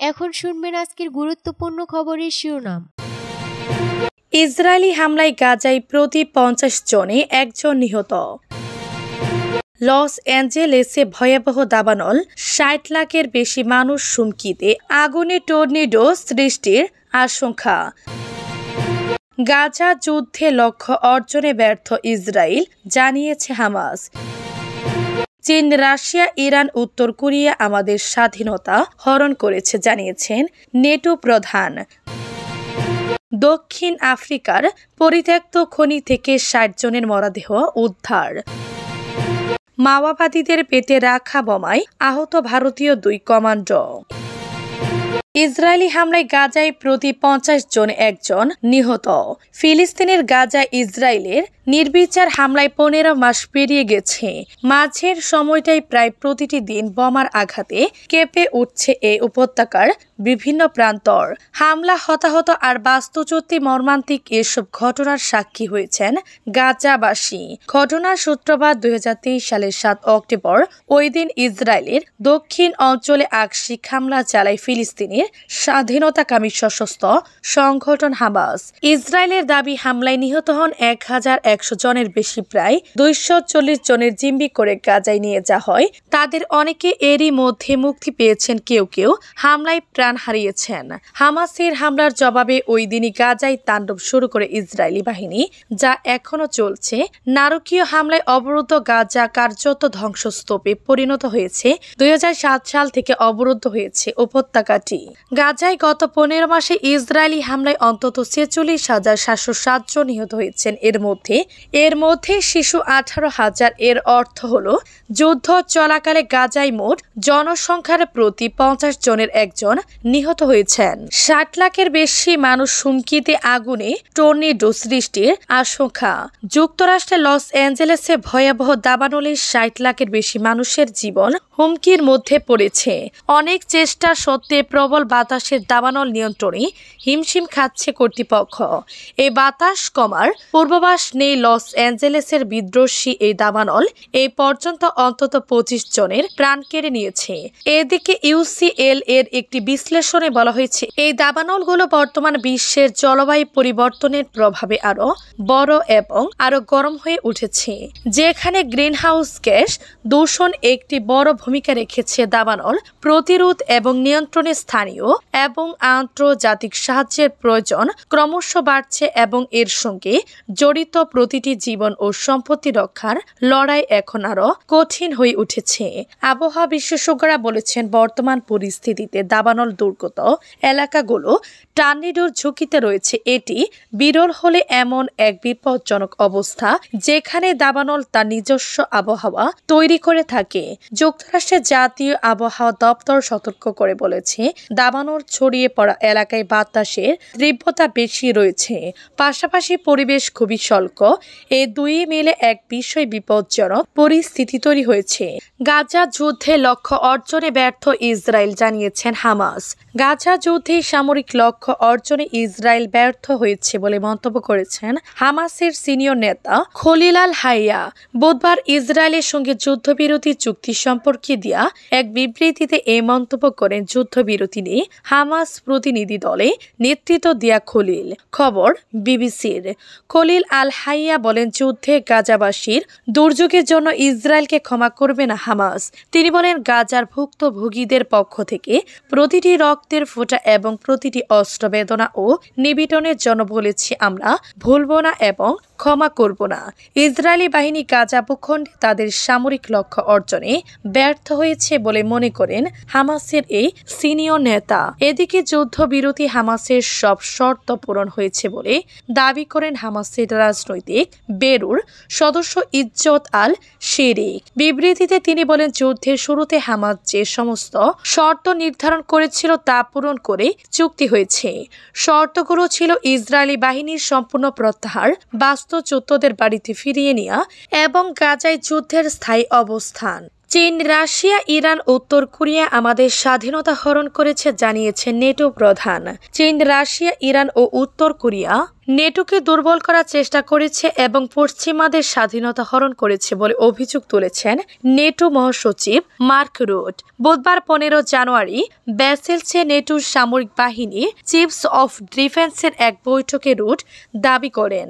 এখন শুনবেন আজকের গুরুত্বপূর্ণ খবরের শিরোনাম। ইসরায়েলি হামলায় গাজায় প্রতি ৫০ জনে একজন নিহত। লস অ্যাঞ্জেলেসে ভয়াবহ দাবানল, ৬০ লাখের বেশি মানুষ হুমকিতে, আগুনে টর্নেডো সৃষ্টির আশঙ্কা। গাজা যুদ্ধে লক্ষ্য অর্জনে ব্যর্থ ইসরায়েল, জানিয়েছে হামাস। চীন, রাশিয়া, ইরান, উত্তর কোরিয়া আমাদের স্বাধীনতা হরণ করেছে, জানিয়েছেন নেটো প্রধান। দক্ষিণ আফ্রিকার পরিত্যক্ত খনি থেকে ৬০ জনের মরদেহ উদ্ধার। মাওবাদীদের পেটে রাখা বোমায় আহত ভারতীয় ২ কমান্ডো। ইসরায়েলি হামলায় গাজায় প্রতি ৫০ জন একজন নিহত। ফিলিস্তিনের গাজায় ইসরায়েলের নির্বিচার হামলায় ১৫ মাস পেরিয়ে গেছে। মাঝের সময়টাই প্রায় প্রতিটি দিন বোমার আঘাতে কেঁপে উঠছে এই উপত্যকার বিভিন্ন প্রান্তর। হামলা, হতাহত আর বাস্তুচ্যুতি মর্মান্তিক এসব ঘটনার সাক্ষী হয়েছেন গাজাবাসী। ঘটনার সূত্রপাত ২০২৩ সালের ৭ অক্টোবর। ওই দিন ইসরায়েলের দক্ষিণ অঞ্চলে আকস্মিক হামলা চালায় ফিলিস্তিনের স্বাধীনতাকামী সশস্ত্র সংগঠন হামাস। ইসরায়েলের দাবি, হামলায় নিহত হন ১,১০০ জনের বেশি, প্রায় ২৪০ জনের জিম্মি করে গাজায় নিয়ে যাওয়া হয়। তাদের অনেকে এরই মধ্যে মুক্তি পেয়েছেন, কেউ কেউ হামলায় প্রাণ হারিয়েছেন। হামাসের হামলার জবাবে ওই দিনই গাজায় তাণ্ডব শুরু করে ইসরায়েলি বাহিনী, যা এখনো চলছে। নারকীয় হামলায় অবরুদ্ধ গাজা কার্যত ধ্বংসস্তূপে পরিণত হয়েছে। ২০০৭ সাল থেকে অবরুদ্ধ হয়েছে উপত্যকাটি। গাজায় গত ১৫ মাসে ইসরায়েলি হামলায় অন্তত ৪৬,৭০৭ জন নিহত হয়েছেন। এর মধ্যে শিশু ১৮,০০০। এর অর্থ হলো যুদ্ধ চলাকালে গাজায় মোট জনসংখ্যার প্রতি ৫০ জনের একজন নিহত হয়েছেন। ৬০ লাখের বেশি মানুষ হুমকিতে, আগুনে টর্নেডো সৃষ্টির আশঙ্কা। যুক্তরাষ্ট্রের লস অ্যাঞ্জেলেসে ভয়াবহ দাবানলে ৬০ লাখের বেশি মানুষের জীবন হুমকির মধ্যে পড়েছে। অনেক চেষ্টা সত্ত্বে প্রবল বাতাসের দাবানল নিয়ন্ত্রণে হিমশিম খাচ্ছে কর্তৃপক্ষ। এই বাতাস কমার পূর্বাভাস নেই লস অ্যাঞ্জেলেসের বিধ্বংসী এই দাবানল এই পর্যন্ত অন্তত ২৫ জনের প্রাণ কেড়ে নিয়েছে। এদিকে ইউসিএল এর একটি বিশ্লেষণে বলা হয়েছে, এই দাবানলগুলো বর্তমান বিশ্বের জলবায়ু পরিবর্তনের প্রভাবে আরো বড় এবং আরো গরম হয়ে উঠেছে। যেখানে গ্রিনহাউস গ্যাস দূষণ একটি বড় ভূমিকা রেখেছে, দাবানল প্রতিরোধ এবং নিয়ন্ত্রণে স্থানীয় এবং আন্তর্জাতিক সাহায্যের প্রয়োজন ক্রমশ বাড়ছে এবং এর সঙ্গে জড়িত প্রতিটি জীবন ও সম্পত্তি রক্ষার লড়াই এখন আরো কঠিন হয়ে উঠেছে। আবহাওয়া বিশেষজ্ঞরা বলেছেন, বর্তমান পরিস্থিতিতে দাবানল দুর্গত এলাকাগুলো টর্নেডোর ঝুঁকিতে রয়েছে। এটি বিরল হলে এমন এক বিপজ্জনক অবস্থা যেখানে দাবানল তার নিজস্ব আবহাওয়া তৈরি করে থাকে। যুক্তরাষ্ট্রের জাতীয় আবহাওয়া দপ্তর সতর্ক করে বলেছে, দাবানল ছড়িয়ে পড়া এলাকায় বাতাসের তীব্রতা বেশি রয়েছে, পাশাপাশি পরিবেশ খুবই স্বল্প। এই দুই মিলে এক বিষয় বিপজ্জনক পরিস্থিতি তৈরি হয়েছে। গাজা যুদ্ধে লক্ষ্য অর্জনে ব্যর্থ ইসরায়েল, জানিয়েছেন হামাস। গাজা যুদ্ধে সামরিক লক্ষ্য অর্জনে ইসরায়েল ব্যর্থ হয়েছে বলে মন্তব্য করেছেন হামাসের সিনিয়র নেতা খলিল আল হাইয়া। বুধবার ইসরায়েলের সঙ্গে যুদ্ধবিরতি চুক্তি সম্পর্কে দেয়া এক বিবৃতিতে এই মন্তব্য করেন যুদ্ধবিরতি নিয়ে হামাস প্রতিনিধি দলে নেতৃত্ব দেয়া খলিল। খবর বিবিসির। খলিল আল হাইয়া বলেন, যুদ্ধে গাজাবাসীর দুর্যোগের জন্য ইসরায়েলকে ক্ষমা করবে না হামাস। তিনি বলেন, গাজার ভুক্তভোগীদের পক্ষ থেকে প্রতিটি রক্তের ফোঁটা এবং প্রতিটি অস্ত্র, বেদনা ও নিপীড়নের জন্য বলেছি, আমরা ভুলব না এবং ক্ষমা করব না। ইসরায়েলি বাহিনী গাজা ভূখণ্ডে তাদের সামরিক লক্ষ্য অর্জনে ব্যর্থ হয়েছে বলে মনে করেন হামাসের এই সিনিয়র নেতা। এদিকে যুদ্ধবিরতি হামাসের সব শর্ত পূরণ হয়েছে বলে দাবি করেন হামাসের রাজনৈতিক ব্যুরোর সদস্য ইজ্জত আল শেরিক। বিবৃতিতে তিনি বলেন, যুদ্ধের শুরুতে হামাস যে সমস্ত শর্ত নির্ধারণ করেছিল তা পূরণ করে চুক্তি হয়েছে। শর্তগুলো ছিল ইসরায়েলি বাহিনীর সম্পূর্ণ প্রত্যাহার, বাস্তুচ্যুতদের বাড়িতে ফিরিয়ে নেওয়া এবং গাজায় যুদ্ধের স্থায়ী অবস্থান। চীন, রাশিয়া, ইরান, উত্তর কোরিয়া আমাদের স্বাধীনতা হরণ করেছে, জানিয়েছে নেটো প্রধান। চীন, রাশিয়া, ইরান ও উত্তর কোরিয়া নেটোকে দুর্বল করার চেষ্টা করেছে এবং পশ্চিমাদের স্বাধীনতা হরণ করেছে বলে অভিযোগ তুলেছেন নেটো মহাসচিব মার্ক রুট। বুধবার 15 জানুয়ারি ব্রাসেলসে নেটোর সামরিক বাহিনী চিফস অফ ডিফেন্সের এক বৈঠকে রুট দাবি করেন,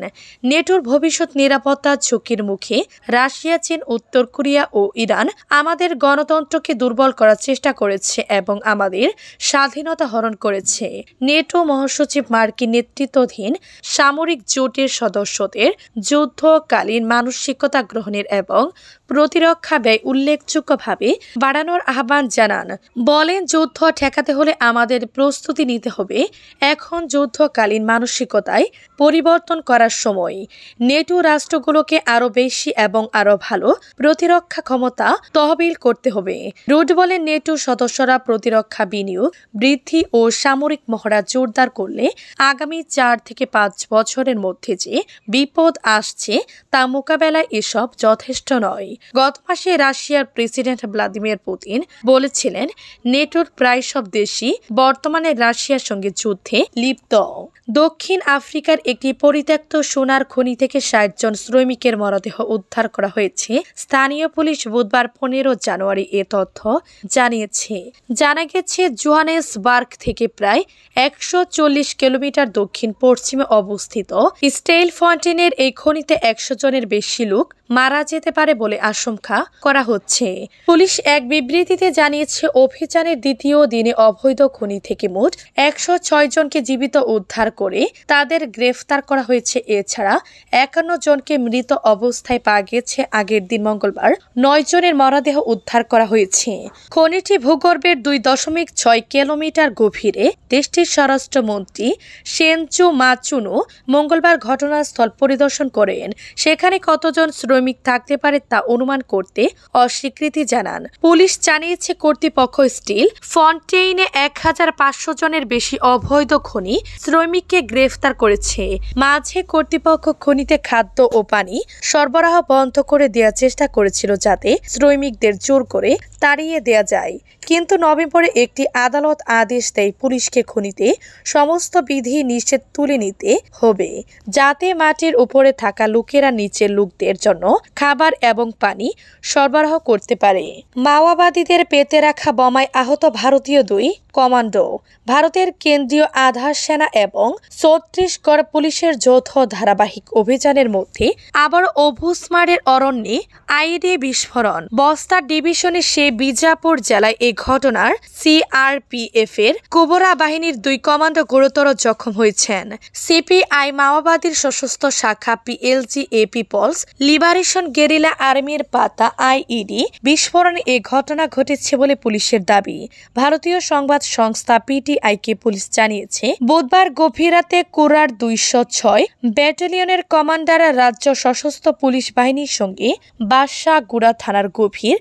নেটোর ভবিষ্যৎ নিরাপত্তা ঝুঁকির মুখে রাশিয়া, চীন, উত্তর কোরিয়া ও ইরান আমাদের গণতন্ত্রকে দুর্বল করার চেষ্টা করেছে এবং আমাদের স্বাধীনতা হরণ করেছে। নেটো মহাসচিব মার্কিন নেতৃত্বাধীন সামরিক জোটের সদস্যদের যুদ্ধকালীন মানসিকতা গ্রহণের এবং প্রতিরক্ষা ব্যয় উল্লেখযোগ্যভাবে বাড়ানোর আহ্বান জানান। বলেন, যুদ্ধ ঠেকাতে হলে আমাদের প্রস্তুতি নিতে হবে। এখন যুদ্ধকালীন মানসিকতায় পরিবর্তন করার সময়। নেটো রাষ্ট্রগুলোকে আরও বেশি এবং আরও ভালো প্রতিরক্ষা ক্ষমতা তহবিল করতে হবে। রুট বলেন, নেটো সদস্যরা প্রতিরক্ষা বিনিয়োগ বৃদ্ধি ও সামরিক মহড়া জোরদার করলে আগামী 4 থেকে 5 বছরের মধ্যে যে বিপদ আসছে তা মোকাবেলায় এসব যথেষ্ট নয়। গত মাসে রাশিয়ার প্রেসিডেন্ট ভ্লাদিমির পুতিন বলেছিলেন, নেটোর প্রায় সব দেশই বর্তমানে রাশিয়ার সঙ্গে যুদ্ধে লিপ্ত। দক্ষিণ আফ্রিকার একটি পরিত্যক্ত সোনার খনি থেকে 60 জন শ্রমিকের মরদেহ উদ্ধার করা হয়েছে। স্থানীয় পুলিশ বুধবার 15 জানুয়ারি এ তথ্য জানিয়েছে। জানা গেছে, জোহানেসবার্গ থেকে প্রায় 140 কিলোমিটার দক্ষিণ পশ্চিমে অবস্থিত স্টেইল ফন্টেনের এই খনিতে 100 জনের বেশি লোক মারা যেতে পারে বলে আশঙ্কা করা হচ্ছে। পুলিশ এক বিবৃতিতে জানিয়েছে, অভিযানের দ্বিতীয় দিনে অবৈধ খনি থেকে মোট 106 জনকে জীবিত উদ্ধার করে তাদের গ্রেফতার করা হয়েছে। এছাড়া 51 জনকে মৃত অবস্থায় পাওয়া গেছে। আগের দিন মঙ্গলবার 9 জনের মরদেহ উদ্ধার করা হয়েছে। খনিটি ভূগর্ভের 2.6 কিলোমিটার গভীরে। দেশটির স্বরাষ্ট্রমন্ত্রী সেনচু মাচুনো মঙ্গলবার ঘটনাস্থল পরিদর্শন করেন। সেখানে কতজন শ্রমিক থাকতে পারে তা অনুমান করতে অস্বীকৃতি জানান। পুলিশ জানিয়েছে, কর্তৃপক্ষ স্টিল ফন্টেইনে 1500 জনের বেশি অবৈধ খনি শ্রমিককে গ্রেফতার করেছে। মাঝে কর্তৃপক্ষ খনিতে খাদ্য ও পানি সরবরাহ বন্ধ করে দেওয়ার চেষ্টা করেছিল যাতে শ্রমিকদের জোর করে তাড়িয়ে দেয়া যায়, কিন্তু নভেম্বরে একটি আদালত আদেশ দেয় পুলিশকে খনিতে সমস্ত বিধি নিষেধ তুলে নিতে হবে, যাতে মাটির উপরে থাকা লোকেরা নিচের লোকদের জন্য খাবার এবং পানি সরবরাহ করতে পারে। মাওবাদীদের পেতে রাখা বোমায় আহত ভারতীয় 2 কমান্ডো। ভারতের কেন্দ্রীয় আধার সেনা এবং ছত্তিশগড় পুলিশের যৌথ ধারাবাহিক অভিযানের মধ্যে আবার অভুসমারের অরণ্যে আইডি বিস্ফোরণ। বস্তার ডিভিশনের সে বিজাপুর জেলায় এই ঘটনার সিআরপিএফ এর কোবরা বাহিনীর 2 কমান্ডো গুরুতর জখম হয়েছেন। সিপিআই মাওবাদীর সশস্ত্র শাখা পিএলজি পিপলস লিবারেশন গেরিলা আর্মির পাতা আইইডি বিস্ফোরণে এ ঘটনা ঘটেছে বলে পুলিশের দাবি। ভারতীয় সংবাদ সংস্থা পিটিআইকে পুলিশ জানিয়েছে, বুধবার গভীর রাতে কোরার 206 ব্যাটালিয়নের কমান্ডাররা রাজ্য সশস্ত্র পুলিশ বাহিনীর সঙ্গে বাসাগুড়া থানার গভীর